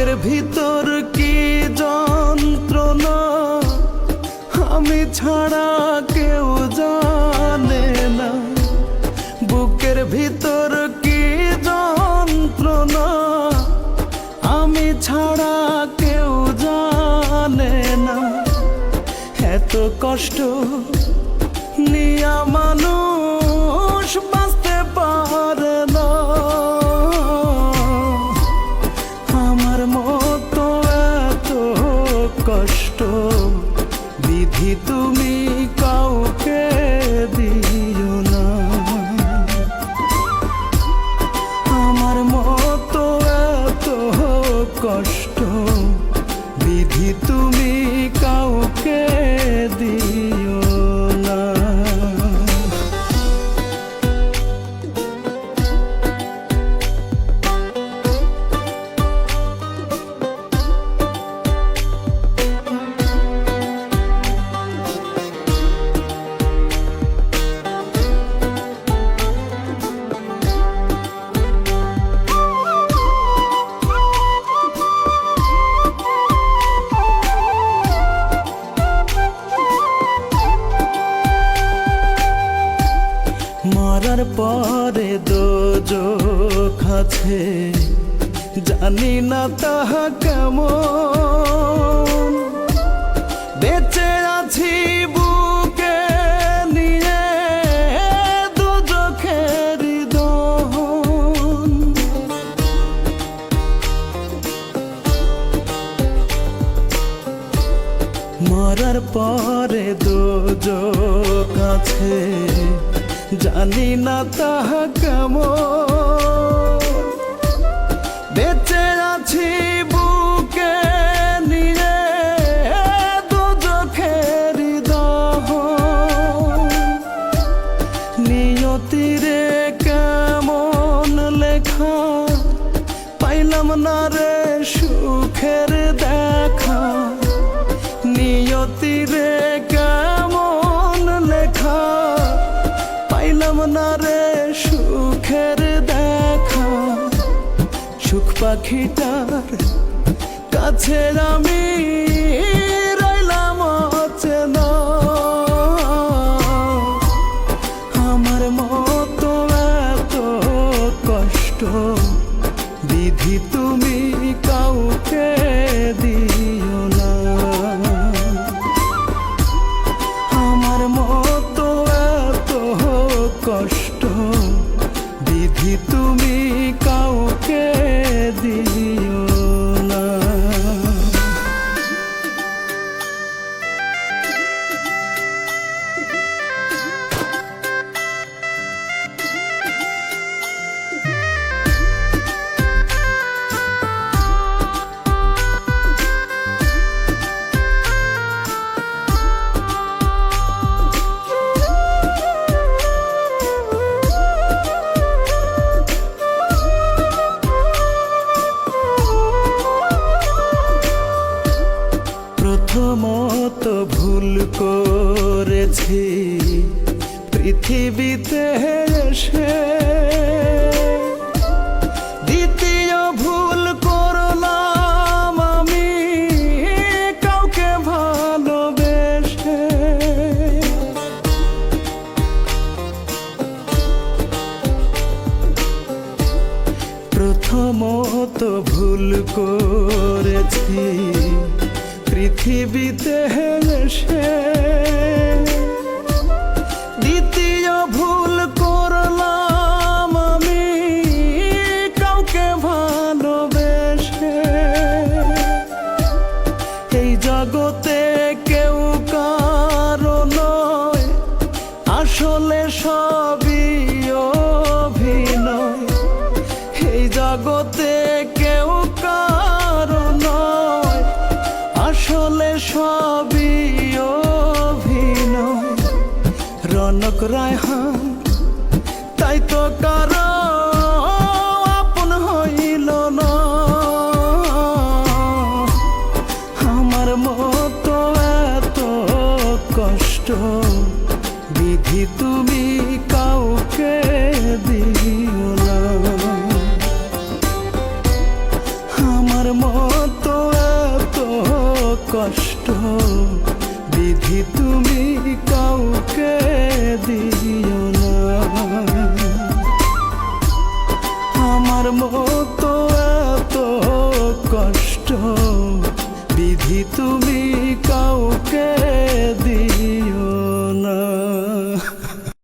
বুকের ভিতর কি যন্ত্রণা আমি ছাড়া কেউ জানে না। বুকের ভিতর কি যন্ত্রণা আমি ছাড়া কেউ জানে না। এত কষ্ট নিয়া মানুষ বাঁচতে পারে না। আমার মতো এত কষ্ট বিধি তুমি কাউকে দিও না। আমার মতো এত কষ্ট বিধি তুমি কাউকে দিও না। মরার পরে দোজখ আছে জানি না তাহা কেমন। বেঁচে আছি বুকে নিয়ে দোজখের দহন। মরার পরে দোজখ আছে জানি না তাহা কেমন। বেঁচে আছি বুকে নিয়ে দোজখের দহন। নিয়তিরে কেমন লেখা পাইলাম না রে সুখের দেখা। নিয়তিরে কেমন লেখা পাইলাম না রে সুখের দেখা। সুখ পাখিটার কাছে আমি রইলাম অচেনা। আমার মতো এত কষ্ট বিধি তুমি কাউকে দিও না। আমার মতো এত কষ্ট বিধি তুমি কাউকে দিও না। প্রথমত ভুল করেছি পৃথিবীতে এসে। দ্বিতীয় ভুল করলাম আমি কাউকে ভালোবেসে। প্রথমত ভুল করেছি পৃথিবীতে এসে। দ্বিতীয় ভুল করলাম আমি কাউকে ভালোবেসে। এই জগতে কেউ কারো নয় আসলে সবই অভিনয়। এই জগতে কেউ কারো নয় আসলে সবই অভিনয়। রনক রায়হান তাই তো কারো আপন হইল না। আমার মতো এত কষ্ট বিধি তুমি কাউকে দিও না। আমার মন কষ্ট বিধি তুমি কাউকে দিও না। আমার মতো এত কষ্ট বিধি তুমি কাউকে দিও